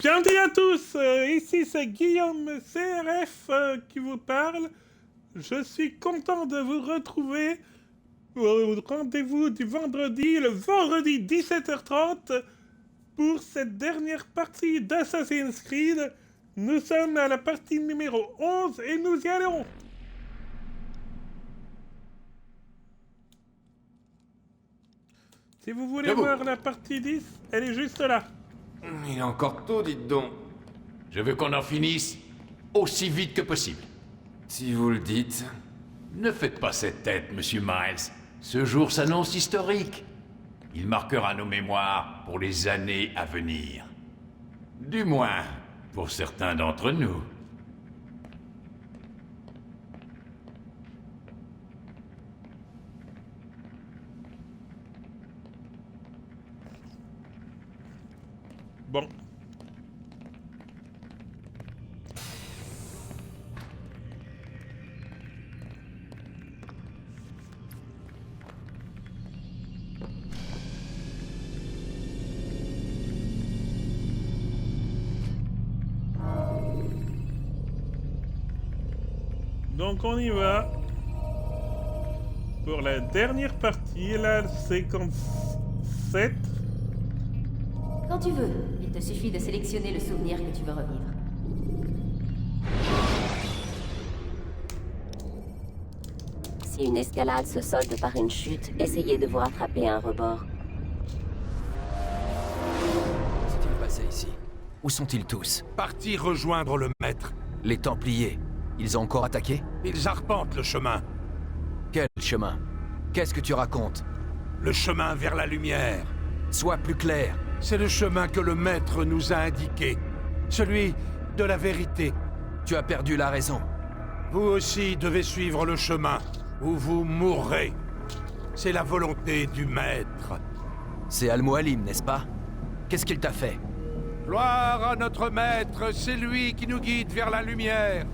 Bienvenue à tous, ici c'est Guillaume CRF qui vous parle. Je suis content de vous retrouver au rendez-vous du vendredi, le vendredi 17h30, pour cette dernière partie d'Assassin's Creed. Nous sommes à la partie numéro 11 et nous y allons. Si vous voulez voir la partie 10, elle est juste là. Il est encore tôt, dites donc. Je veux qu'on en finisse aussi vite que possible. Si vous le dites. Ne faites pas cette tête, monsieur Miles. Ce jour s'annonce historique. Il marquera nos mémoires pour les années à venir. Du moins, pour certains d'entre nous. Bon. Donc on y va pour la dernière partie, la séquence 7. Quand tu veux, il te suffit de sélectionner le souvenir que tu veux revivre. Si une escalade se solde par une chute, essayez de vous rattraper à un rebord. Qu'est-il passé ici? Où sont-ils tous? Partis rejoindre le maître. Les Templiers. Ils ont encore attaqué? Ils arpentent le chemin. Quel chemin? Qu'est-ce que tu racontes? Le chemin vers la lumière. Sois plus clair. C'est le chemin que le maître nous a indiqué. Celui de la vérité. Tu as perdu la raison. Vous aussi devez suivre le chemin, ou vous mourrez. C'est la volonté du maître. C'est Al-Mualim, n'est-ce pas? Qu'est-ce qu'il t'a fait? Gloire à notre maître, c'est lui qui nous guide vers la lumière.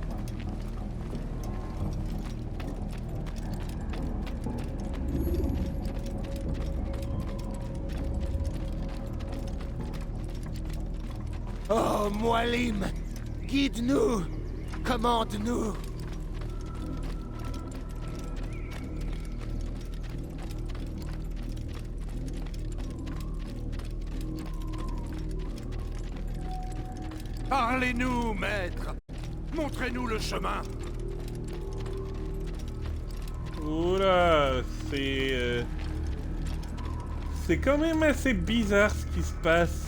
Oh, Mualim, guide-nous, commande-nous. Parlez-nous, maître. Montrez-nous le chemin. Oula, c'est quand même assez bizarre ce qui se passe.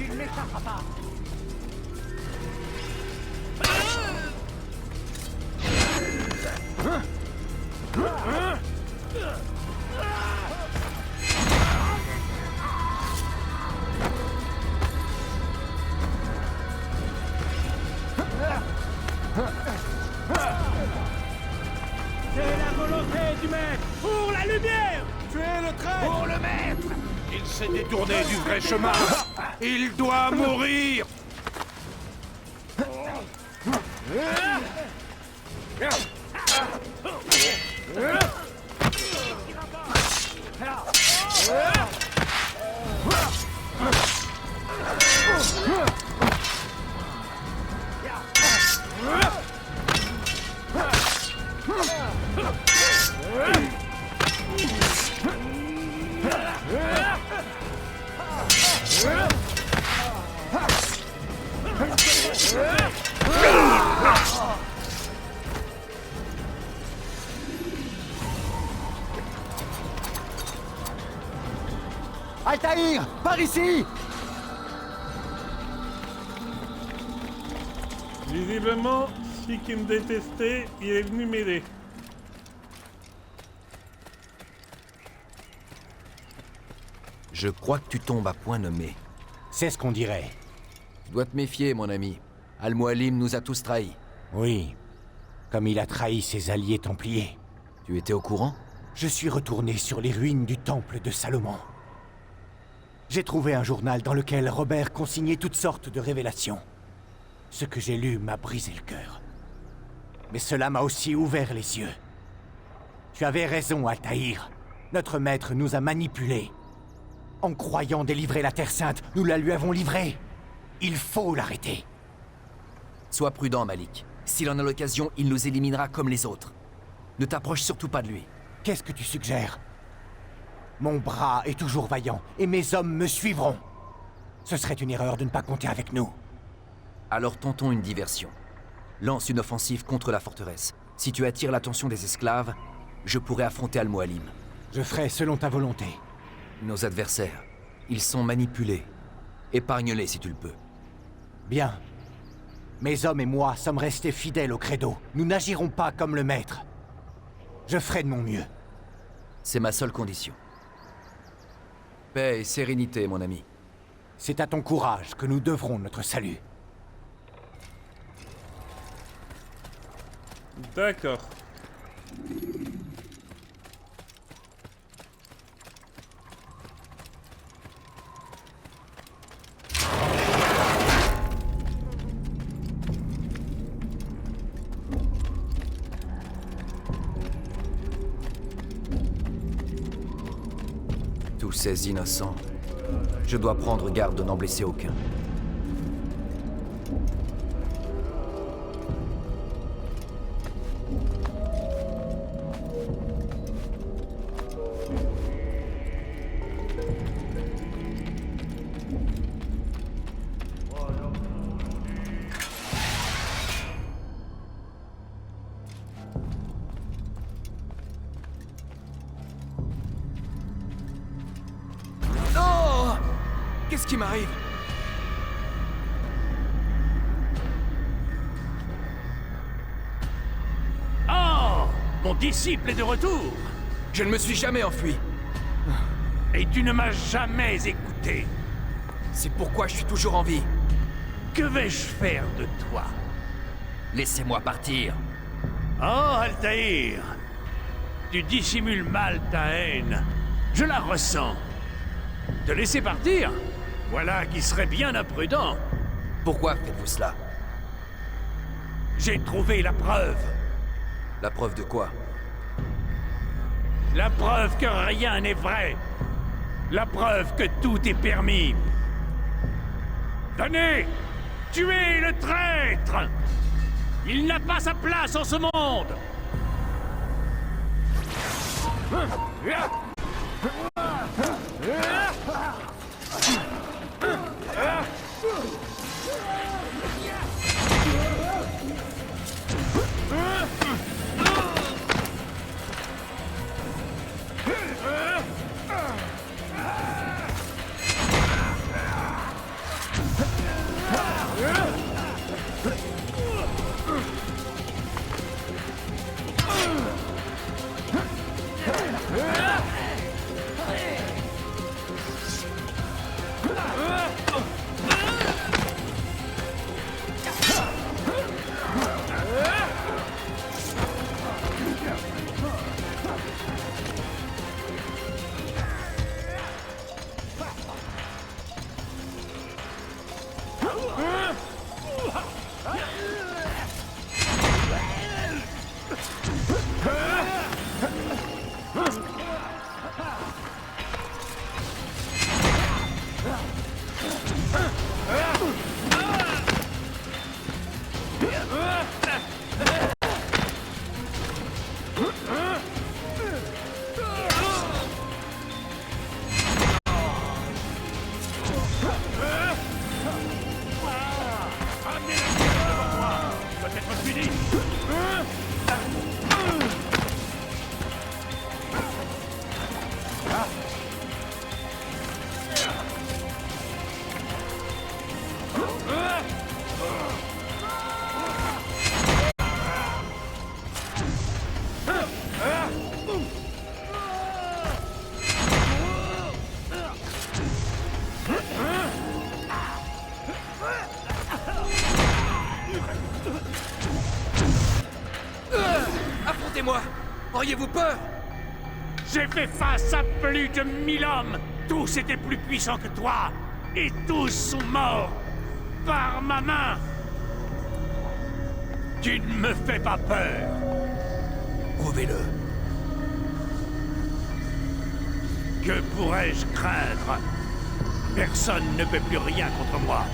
Il n'échappera pas. C'est la volonté du maître. Pour la lumière. Tuez le traître. Pour le maître. Il s'est détourné du vrai chemin. Il doit mourir. Altaïr, par ici! Visiblement, celui qui me détestait, il est venu m'aider. Je crois que tu tombes à point nommé. C'est ce qu'on dirait. Tu dois te méfier, mon ami. Al-Mualim nous a tous trahis. Oui, comme il a trahi ses alliés templiers. Tu étais au courant? Je suis retourné sur les ruines du temple de Salomon. J'ai trouvé un journal dans lequel Robert consignait toutes sortes de révélations. Ce que j'ai lu m'a brisé le cœur. Mais cela m'a aussi ouvert les yeux. Tu avais raison, Altaïr. Notre maître nous a manipulés. En croyant délivrer la Terre Sainte, nous la lui avons livrée. Il faut l'arrêter. Sois prudent, Malik. S'il en a l'occasion, il nous éliminera comme les autres. Ne t'approche surtout pas de lui. Qu'est-ce que tu suggères? Mon bras est toujours vaillant, et mes hommes me suivront. Ce serait une erreur de ne pas compter avec nous. Alors tentons une diversion. Lance une offensive contre la forteresse. Si tu attires l'attention des esclaves, je pourrai affronter Al-Mualim. Je ferai selon ta volonté. Nos adversaires, ils sont manipulés. Épargne-les si tu le peux. Bien. Mes hommes et moi sommes restés fidèles au credo. Nous n'agirons pas comme le maître. Je ferai de mon mieux. C'est ma seule condition. Paix et sérénité, mon ami. C'est à ton courage que nous devrons notre salut. D'accord. Tous ces innocents, je dois prendre garde de n'en blesser aucun. Qu'est-ce qui m'arrive? Oh! Mon disciple est de retour! Je ne me suis jamais enfui. Et tu ne m'as jamais écouté. C'est pourquoi je suis toujours en vie. Que vais-je faire de toi? Laissez-moi partir. Oh, Altaïr! Tu dissimules mal ta haine. Je la ressens. Te laisser partir? Voilà qui serait bien imprudent. Pourquoi faites-vous cela? J'ai trouvé la preuve. La preuve de quoi? La preuve que rien n'est vrai. La preuve que tout est permis. Tenez! Tuez le traître! Il n'a pas sa place en ce monde! Regardez-moi! Auriez-vous peur? J'ai fait face à plus de 1000 hommes. Tous étaient plus puissants que toi. Et tous sont morts. Par ma main. Tu ne me fais pas peur. Prouvez-le. Que pourrais-je craindre? Personne ne peut plus rien contre moi.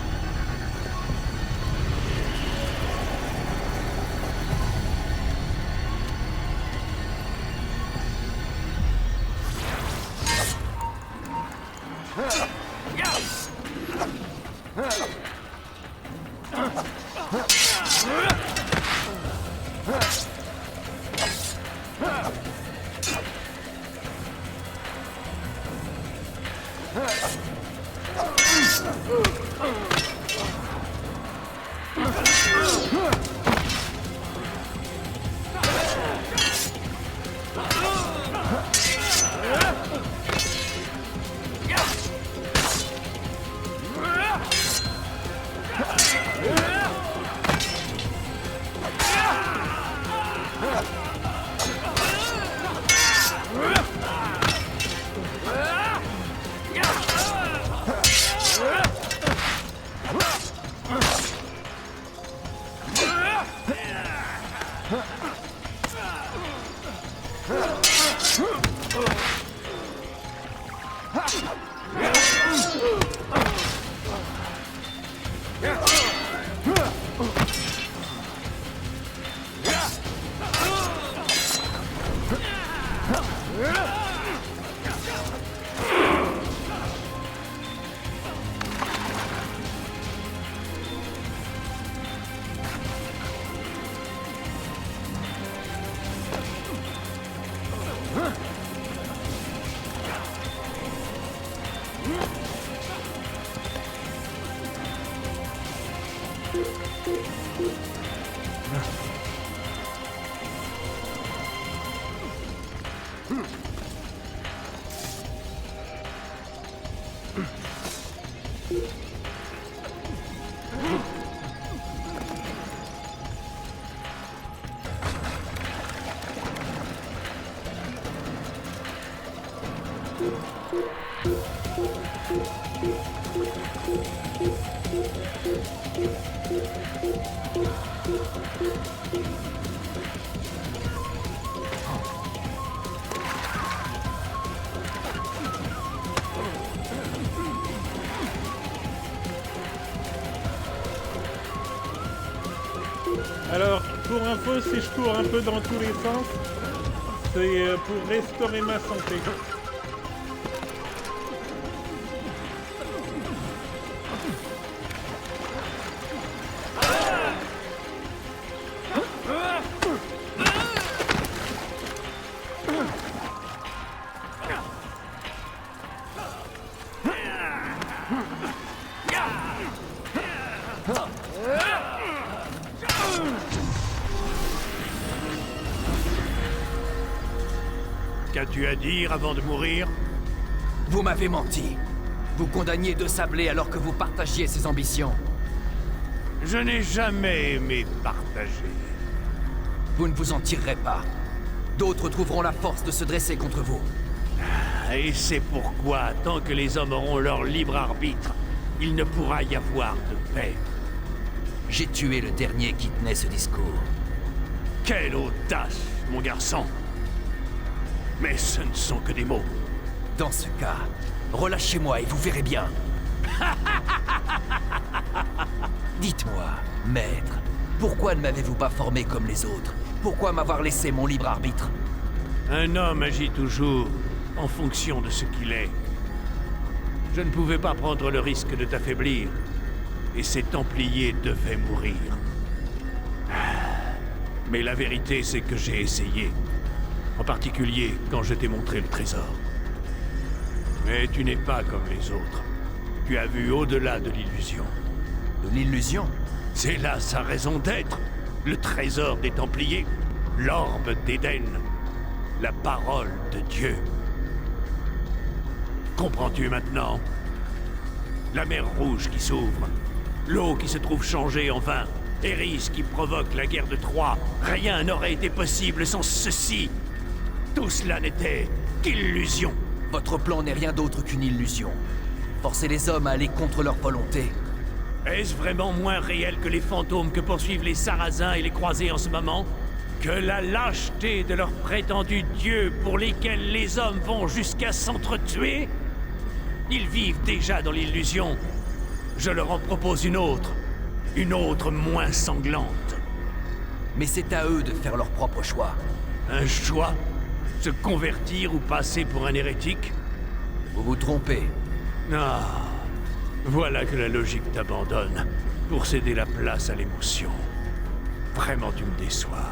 Alors, pour info, si je cours un peu dans tous les sens, c'est pour restaurer ma santé. Qu'as-tu à dire avant de mourir? Vous m'avez menti. Vous condamniez De Sablé alors que vous partagiez ses ambitions. Je n'ai jamais aimé partager. Vous ne vous en tirerez pas. D'autres trouveront la force de se dresser contre vous. Et c'est pourquoi, tant que les hommes auront leur libre arbitre, il ne pourra y avoir de paix. J'ai tué le dernier qui tenait ce discours. Quelle audace, mon garçon! Mais ce ne sont que des mots. Dans ce cas, relâchez-moi et vous verrez bien. Dites-moi, maître, pourquoi ne m'avez-vous pas formé comme les autres? Pourquoi m'avoir laissé mon libre arbitre? Un homme agit toujours en fonction de ce qu'il est. Je ne pouvais pas prendre le risque de t'affaiblir, et ces Templiers devaient mourir. Mais la vérité, c'est que j'ai essayé. En particulier quand je t'ai montré le trésor. Mais tu n'es pas comme les autres. Tu as vu au-delà de l'illusion. De l'illusion? C'est là sa raison d'être. Le trésor des Templiers, l'orbe d'Éden, la parole de Dieu. Comprends-tu maintenant? La mer rouge qui s'ouvre, l'eau qui se trouve changée en vin, Eris qui provoque la guerre de Troie. Rien n'aurait été possible sans ceci. Tout cela n'était qu'illusion. Votre plan n'est rien d'autre qu'une illusion. Forcer les hommes à aller contre leur volonté. Est-ce vraiment moins réel que les fantômes que poursuivent les Sarrasins et les Croisés en ce moment? Que la lâcheté de leurs prétendus dieux pour lesquels les hommes vont jusqu'à s'entretuer? Ils vivent déjà dans l'illusion. Je leur en propose une autre moins sanglante. Mais c'est à eux de faire leur propre choix. Un choix? Se convertir ou passer pour un hérétique? Vous vous trompez. Ah, voilà que la logique t'abandonne pour céder la place à l'émotion. Vraiment, tu me déçois.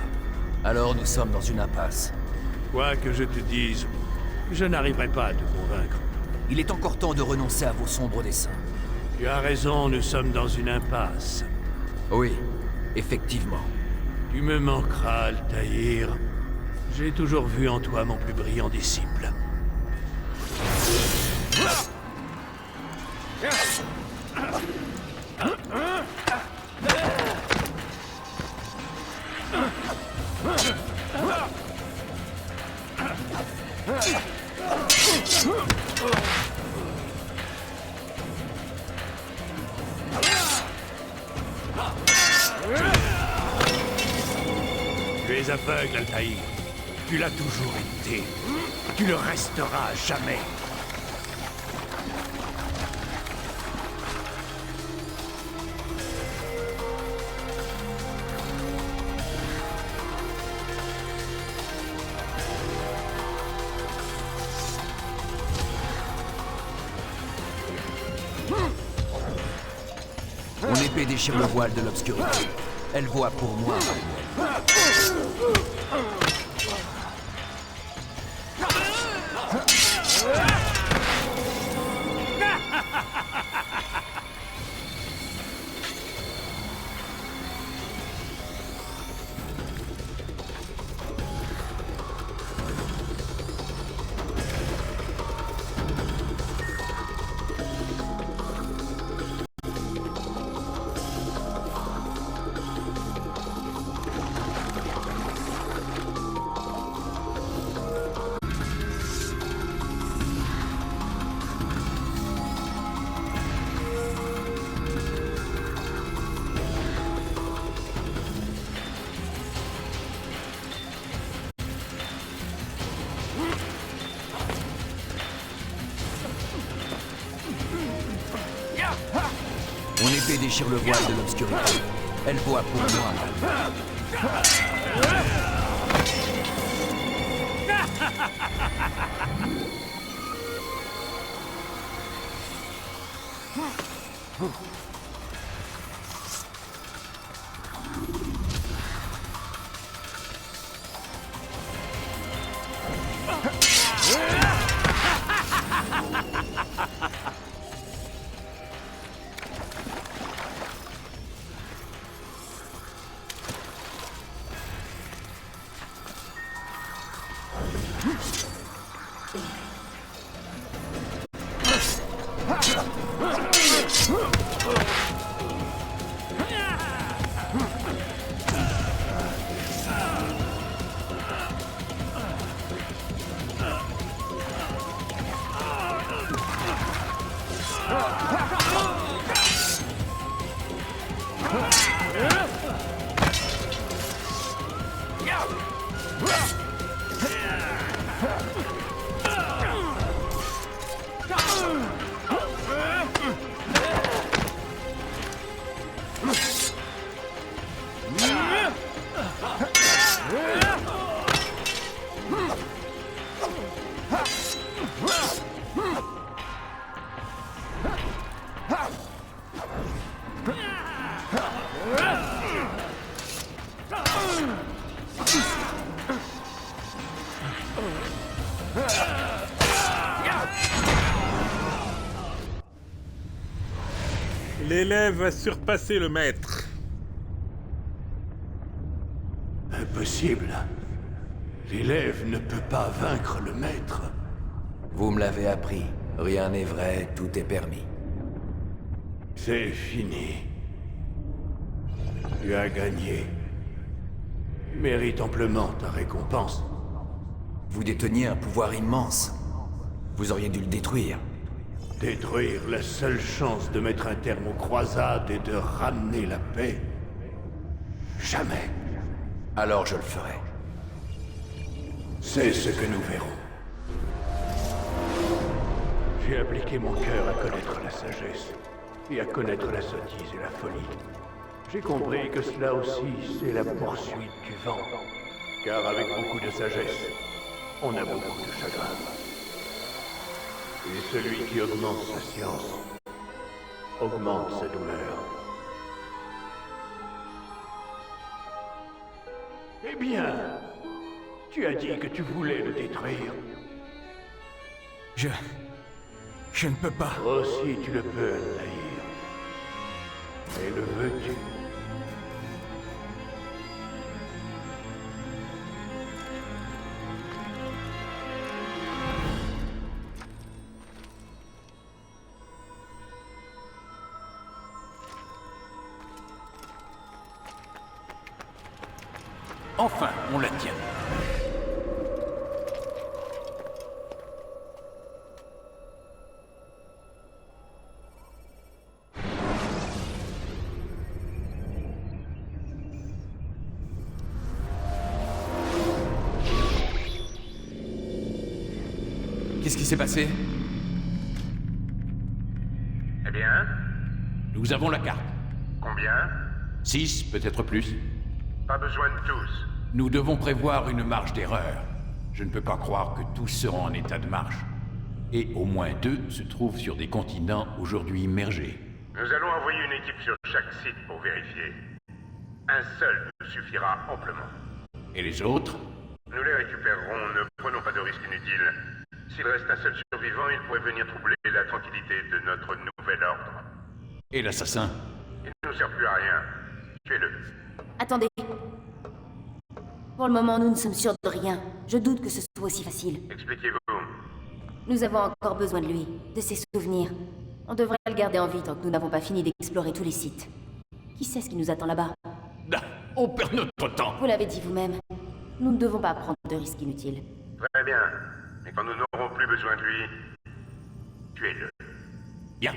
Alors nous sommes dans une impasse. Quoi que je te dise, je n'arriverai pas à te convaincre. Il est encore temps de renoncer à vos sombres desseins. Tu as raison, nous sommes dans une impasse. Oui, effectivement. Tu me manqueras, Altaïr. J'ai toujours vu en toi mon plus brillant disciple. Tu es aveugle, Altaïr. Tu l'as toujours été. Tu le resteras à jamais. Mon épée déchire le voile de l'obscurité. Elle voit pour moi. Mon épée déchire le voile de l'obscurité. Elle voit pour moi. L'élève a surpassé le maître. Impossible. L'élève ne peut pas vaincre le maître. Vous me l'avez appris. Rien n'est vrai, tout est permis. C'est fini. Tu as gagné. Tu mérites amplement ta récompense. Vous déteniez un pouvoir immense. Vous auriez dû le détruire. Détruire la seule chance de mettre un terme aux croisades et de ramener la paix. Jamais. Alors je le ferai. C'est ce que nous verrons. J'ai appliqué mon cœur à connaître la sagesse, et à connaître la sottise et la folie. J'ai compris que cela aussi, c'est la poursuite du vent. Car avec beaucoup de sagesse, on a beaucoup de chagrin. Et celui qui augmente sa science, augmente sa douleur. Eh bien, tu as dit que tu voulais le détruire. Je ne peux pas. Aussi, tu le peux, Altaïr. Et le veux-tu? Enfin, on la tient. Qu'est-ce qui s'est passé? Eh bien, Nous avons la carte. combien? 6, peut-être plus. Pas besoin de tous. Nous devons prévoir une marge d'erreur. Je ne peux pas croire que tous seront en état de marche. Et au moins 2 se trouvent sur des continents aujourd'hui immergés. Nous allons envoyer une équipe sur chaque site pour vérifier. Un seul nous suffira amplement. Et les autres? Nous les récupérerons, ne prenons pas de risques inutiles. S'il reste un seul survivant, il pourrait venir troubler la tranquillité de notre nouvel ordre. Et l'assassin? Il ne nous sert plus à rien. Tuez-le. Attendez. Pour le moment, nous ne sommes sûrs de rien. Je doute que ce soit aussi facile. Expliquez-vous. Nous avons encore besoin de lui, de ses souvenirs. On devrait le garder en vie tant que nous n'avons pas fini d'explorer tous les sites. Qui sait ce qui nous attend là-bas? Ah, on perd notre temps. Vous l'avez dit vous-même. Nous ne devons pas prendre de risques inutiles. Très bien. Mais quand nous n'aurons plus besoin de lui, tuez-le. Bien.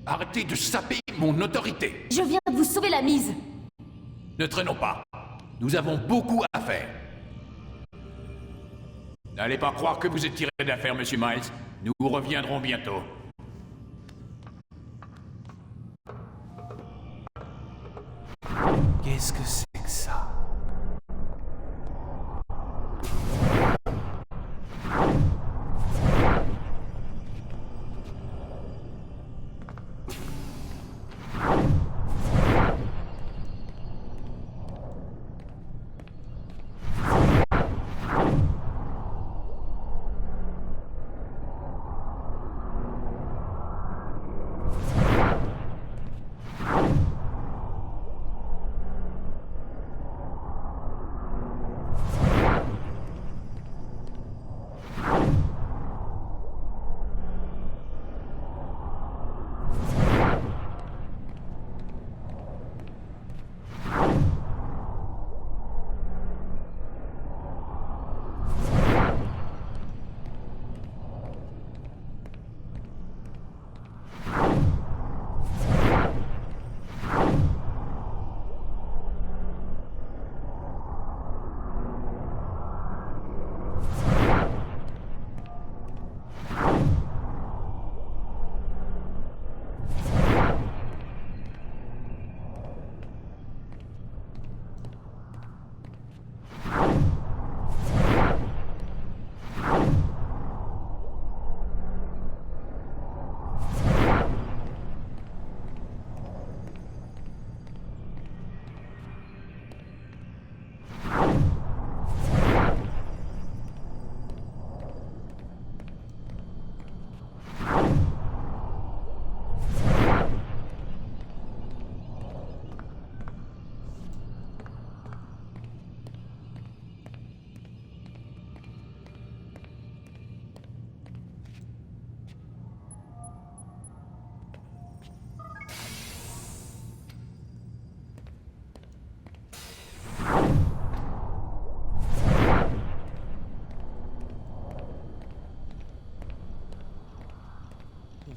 Arrêtez de saper mon autorité. Je viens de vous sauver la mise. Ne traînons pas. Nous avons beaucoup à faire. N'allez pas croire que vous êtes tiré d'affaire, Monsieur Miles. Nous reviendrons bientôt. Qu'est-ce que c'est que ça?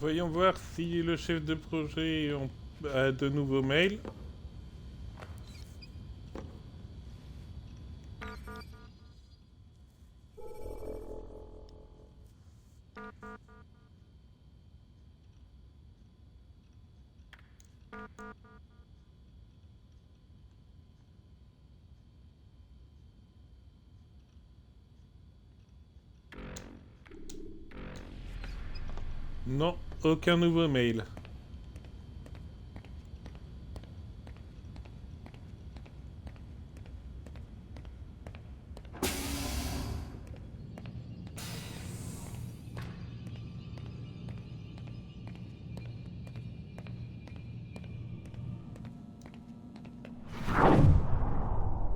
Voyons voir si le chef de projet a de nouveaux mails. Non, aucun nouveau mail.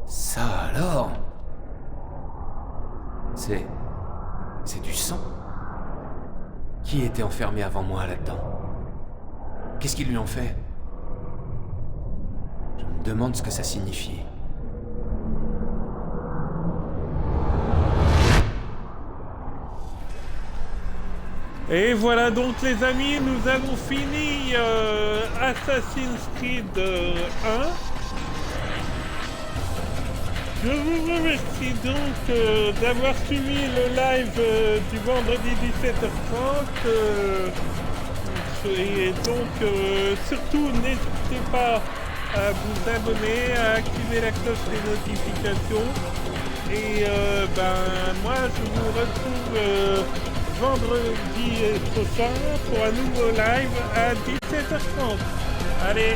Ça alors? C'est du sang? Qui était enfermé avant moi là-dedans? Qu'est-ce qu'ils lui ont fait? Je me demande ce que ça signifie. Et voilà donc les amis, nous avons fini Assassin's Creed 1. Je vous remercie donc d'avoir suivi le live du vendredi 17h30. Et donc surtout n'hésitez pas à vous abonner, à activer la cloche des notifications. Et moi je vous retrouve vendredi prochain pour un nouveau live à 17h30. Allez,